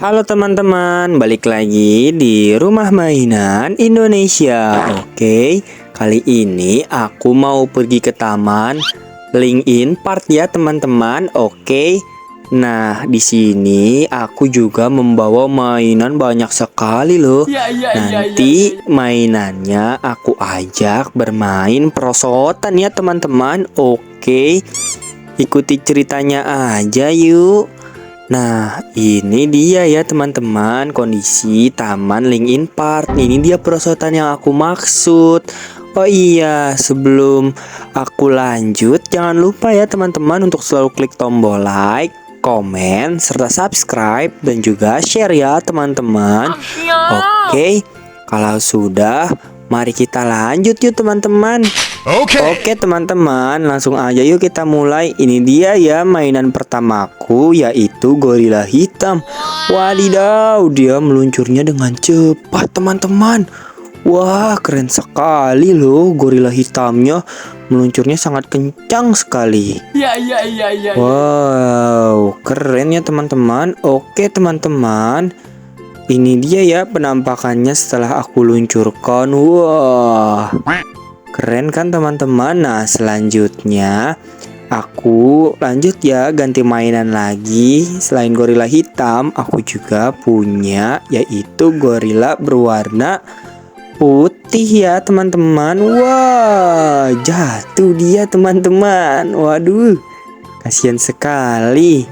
Halo teman-teman, balik lagi di Rumah Mainan Indonesia. Oke, kali ini aku mau pergi ke taman LinkedIn Park ya teman-teman. Oke. Nah, di sini aku juga membawa mainan banyak sekali loh. Nanti mainannya aku ajak bermain perosotan ya teman-teman. Oke. Ikuti ceritanya aja yuk. Nah, ini dia ya teman-teman, kondisi Taman LinkedIn Park. Ini dia perosotan yang aku maksud. Oh iya, sebelum aku lanjut, jangan lupa ya teman-teman untuk selalu klik tombol like, komen, serta subscribe dan juga share ya teman-teman. Oke, kalau sudah, mari kita lanjut yuk teman-teman. Oke teman-teman, langsung aja yuk kita mulai. Ini dia ya mainan pertamaku, yaitu gorila hitam. Wadidaw, dia meluncurnya dengan cepat teman-teman. Wah, keren sekali loh, gorila hitamnya meluncurnya sangat kencang sekali. Wow, keren ya teman-teman. Oke teman-teman, ini dia ya penampakannya setelah aku luncurkan. Wah, keren kan teman-teman. Nah, selanjutnya aku lanjut ya, ganti mainan lagi. Selain gorila hitam, aku juga punya yaitu gorila berwarna putih ya teman-teman. Wah, jatuh dia teman-teman. Waduh, kasihan sekali.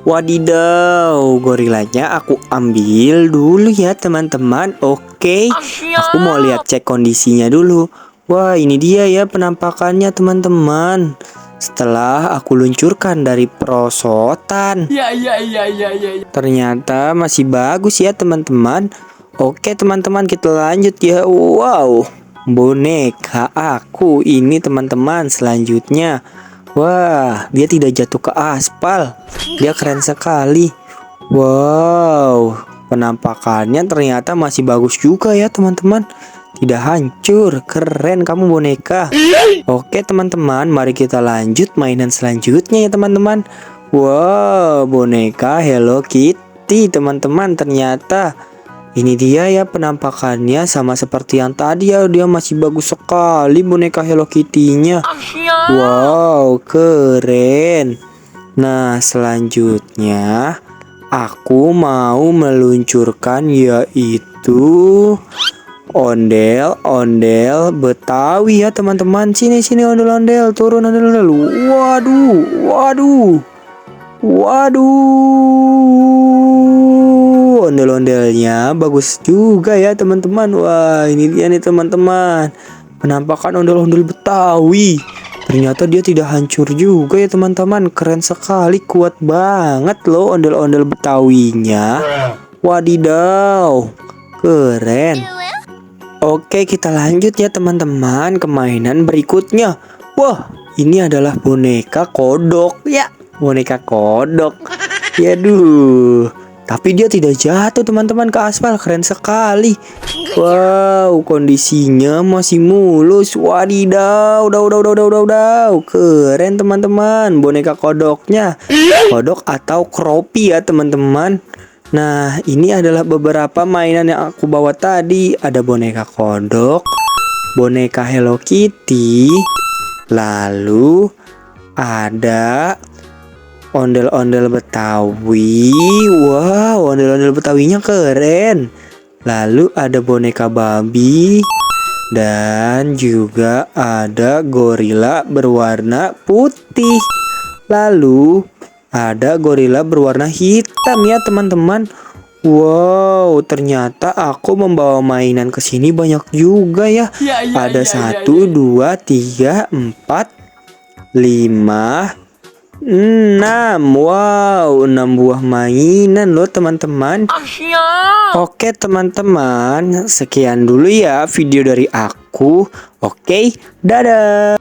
Wadidaw, gorilanya aku ambil dulu ya teman-teman. Oke, aku mau lihat cek kondisinya dulu. Wah, ini dia ya penampakannya teman-teman setelah aku luncurkan dari perosotan. Ternyata masih bagus ya teman-teman. Oke teman-teman, kita lanjut ya. Wow, boneka aku ini teman-teman selanjutnya. Wah, dia tidak jatuh ke aspal. Dia keren sekali. Wow, penampakannya ternyata masih bagus juga ya teman-teman. Tidak hancur. Keren kamu boneka. Oke teman-teman, mari kita lanjut mainan selanjutnya ya teman-teman. Wow, boneka Hello Kitty teman-teman. Ternyata ini dia ya penampakannya sama seperti yang tadi ya. Dia masih bagus sekali boneka Hello Kitty-nya. Wow, keren. Nah, selanjutnya aku mau meluncurkan yaitu ondel-ondel Betawi ya teman-teman. Sini ondel-ondel, turun ondel-ondel. Waduh. Ondel-ondelnya bagus juga ya teman-teman. Wah, ini dia nih teman-teman, penampakan ondel-ondel Betawi. Ternyata dia tidak hancur juga ya teman-teman. Keren sekali, kuat banget loh ondel-ondel Betawinya. Wadidaw, keren. Oke, kita lanjut ya teman-teman ke mainan berikutnya. Wah, ini adalah boneka kodok ya. Boneka kodok. Yaduh, tapi dia tidak jatuh teman-teman ke aspal. Keren sekali. Wow, kondisinya masih mulus. Wadidaw, udah. Keren teman-teman, boneka kodoknya. Kodok atau kropi ya teman-teman. Nah, ini adalah beberapa mainan yang aku bawa tadi. Ada boneka kodok, boneka Hello Kitty, lalu ada ondel-ondel Betawi. Wow, ondel-ondel Betawinya keren. Lalu ada boneka babi, dan juga ada gorila berwarna putih. Lalu ada gorila berwarna hitam ya teman-teman. Wow, ternyata aku membawa mainan ke sini banyak juga ya. Ada 1, 2, 3, 4, 5, 6. Wow, 6 buah mainan loh teman-teman. Oke teman-teman, sekian dulu ya video dari aku. Oke, dadah.